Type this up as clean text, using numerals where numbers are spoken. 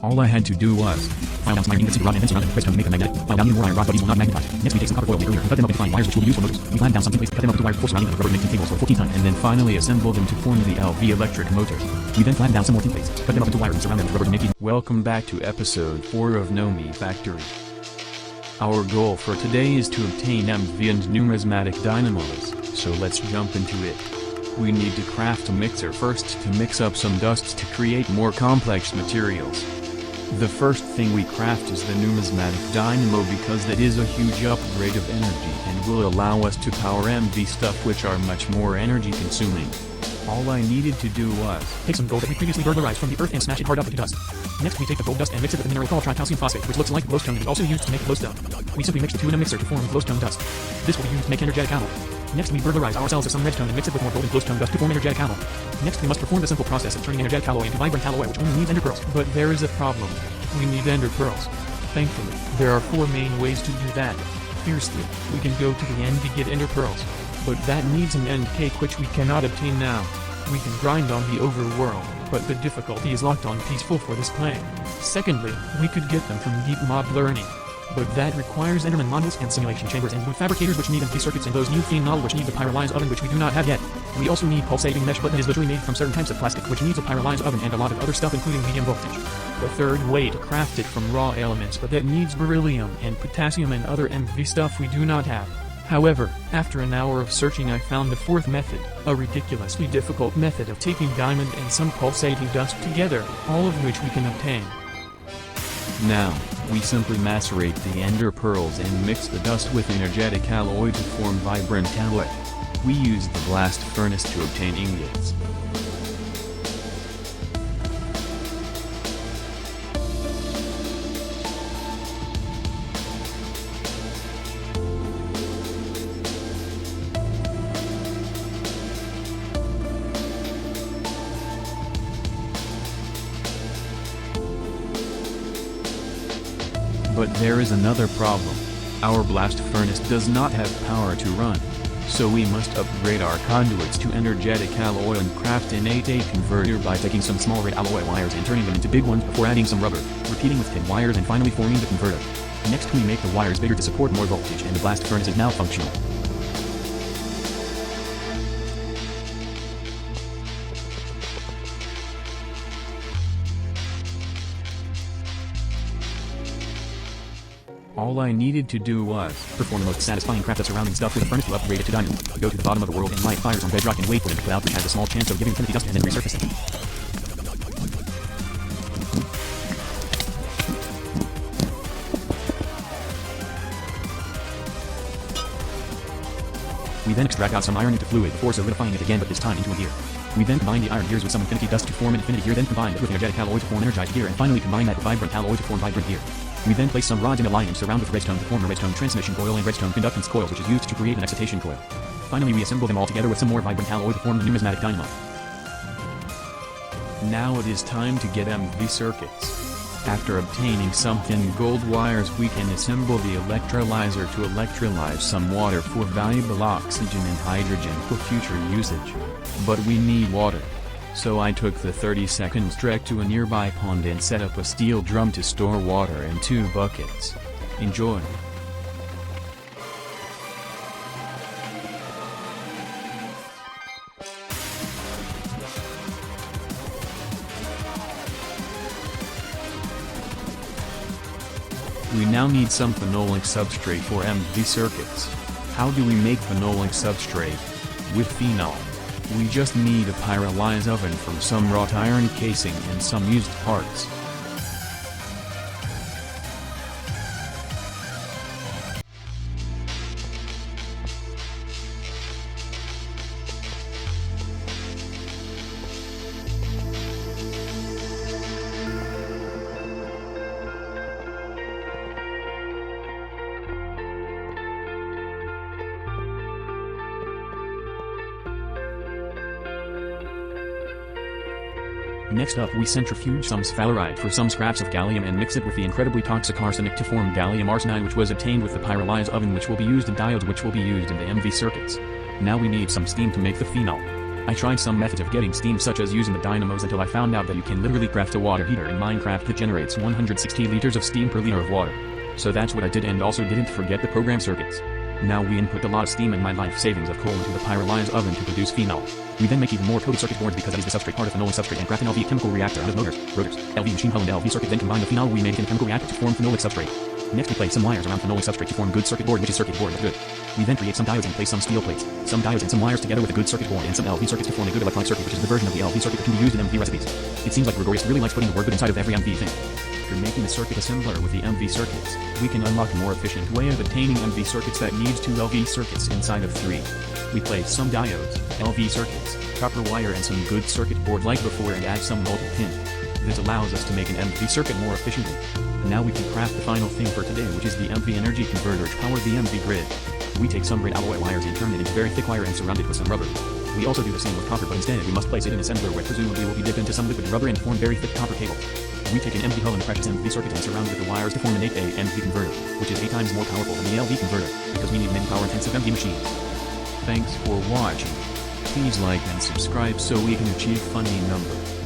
All I had to do was file down some iron ingots into rod and then surround them with redstone to make them magnetic. File down even more iron rod, but these will not magnetize. Next we take some copper foil and cut them up into fine wires which will be used for motors. We flattened down some templates, cut them up into wires before surrounding them with rubber connecting cables for 14 times, and then finally assemble them to form the LV electric motor. We then flattened down some more templates, cut them up into wires and surround them with rubber connecting. Welcome back to episode 4 of Nomifactory. Our goal for today is to obtain MV and numismatic dynamos, so let's jump into it. We need to craft a mixer first to mix up some dusts to create more complex materials. The first thing we craft is the numismatic dynamo because that is a huge upgrade of energy and will allow us to power MV stuff which are much more energy consuming. All I needed to do was take some gold that we previously burglarized from the earth and smash it hard up into dust. Next we take the gold dust and mix it with a mineral called tricalcium phosphate, which looks like glowstone and is also used to make glowstone. We simply mix the two in a mixer to form glowstone dust. This will be used to make energetic alloy. Next we burglarize ourselves of some redstone and mix it with more gold and glowstone dust to form energetic alloy. Next we must perform the simple process of turning energetic alloy into vibrant alloy, which only needs ender pearls. But there is a problem. We need ender pearls. Thankfully, there are 4 main ways to do that. Firstly, we can go to the end to get ender pearls. But that needs an end cake which we cannot obtain now. We can grind on the overworld, but the difficulty is locked on peaceful for this playing. Secondly, we could get them from deep mob learning. But that requires Enderman models and simulation chambers and wood fabricators which need MV circuits and those new phenol which need the pyrolyze oven which we do not have yet. We also need pulsating mesh, but that is literally made from certain types of plastic which needs a pyrolyze oven and a lot of other stuff including medium voltage. The third way to craft it from raw elements, but that needs beryllium and potassium and other MV stuff we do not have. However, after an hour of searching I found the 4th method, a ridiculously difficult method of taking diamond and some pulsating dust together, all of which we can obtain. Now, we simply macerate the ender pearls and mix the dust with energetic alloy to form vibrant alloy. We use the blast furnace to obtain ingots. But there is another problem. Our blast furnace does not have power to run. So we must upgrade our conduits to energetic alloy and craft an 8A converter by taking some small red alloy wires and turning them into big ones before adding some rubber, repeating with 10 wires and finally forming the converter. Next we make the wires bigger to support more voltage and the blast furnace is now functional. All I needed to do was perform the most satisfying craft of surrounding stuff with a furnace to upgrade it to diamond. Go to the bottom of the world and light fires on bedrock and wait for them to cloud, which has a small chance of giving infinity dust and then resurfacing. We then extract out some iron into fluid before solidifying it again, but this time into a gear. We then combine the iron gears with some infinity dust to form an infinity gear, then combine it with energetic alloy to form energized gear, and finally combine that with vibrant alloy to form vibrant gear. We then place some rods in a line and surround with redstone to form a redstone transmission coil and redstone conductance coils, which is used to create an excitation coil. Finally we assemble them all together with some more vibrant alloy to form the numismatic dynamo. Now it is time to get MV circuits. After obtaining some thin gold wires we can assemble the electrolyzer to electrolyze some water for valuable oxygen and hydrogen for future usage. But we need water. So I took the 30-second trek to a nearby pond and set up a steel drum to store water in 2 buckets. Enjoy! We now need some phenolic substrate for MV circuits. How do we make phenolic substrate? With phenol. We just need a pyrolyze oven from some wrought iron casing and some used parts. Next up we centrifuge some sphalerite for some scraps of gallium and mix it with the incredibly toxic arsenic to form gallium arsenide, which was obtained with the pyrolyze oven, which will be used in diodes, which will be used in the MV circuits. Now we need some steam to make the phenol. I tried some methods of getting steam such as using the dynamos until I found out that you can literally craft a water heater in Minecraft that generates 160 liters of steam per liter of water. So that's what I did, and also didn't forget the program circuits. Now we input a lot of steam and my life savings of coal into the pyrolyzed oven to produce phenol. We then make even more coated circuit boards because that is the substrate part of phenolic substrate, and craft an LV chemical reactor out of motors, rotors, LV machine hull and LV circuit, then combine the phenol we make in a chemical reactor to form phenolic substrate. Next we place some wires around phenolic substrate to form good circuit board, which is circuit board with good. We then create some diodes and place some steel plates, some diodes and some wires together with a good circuit board and some LV circuits to form a good electronic circuit, which is the version of the LV circuit that can be used in MV recipes. It seems like Gregorius really likes putting the word good inside of every MV thing. After making a circuit assembler with the MV circuits, we can unlock a more efficient way of obtaining MV circuits that needs 2 LV circuits inside of 3. We place some diodes, LV circuits, copper wire and some good circuit board like before and add some multi-pin. This allows us to make an MV circuit more efficiently. And now we can craft the final thing for today, which is the MV energy converter to power the MV grid. We take some grid alloy wires and turn it into very thick wire and surround it with some rubber. We also do the same with copper, but instead we must place it in an assembler where presumably will be dipped into some liquid rubber and form very thick copper cable. We take an MV hull and a precious MV circuit and surround it with the wires to form an 8A MV converter, which is 8 times more powerful than the LV converter, because we need many power-intensive MV machines. Thanks for watching. Please like and subscribe so we can achieve funny number.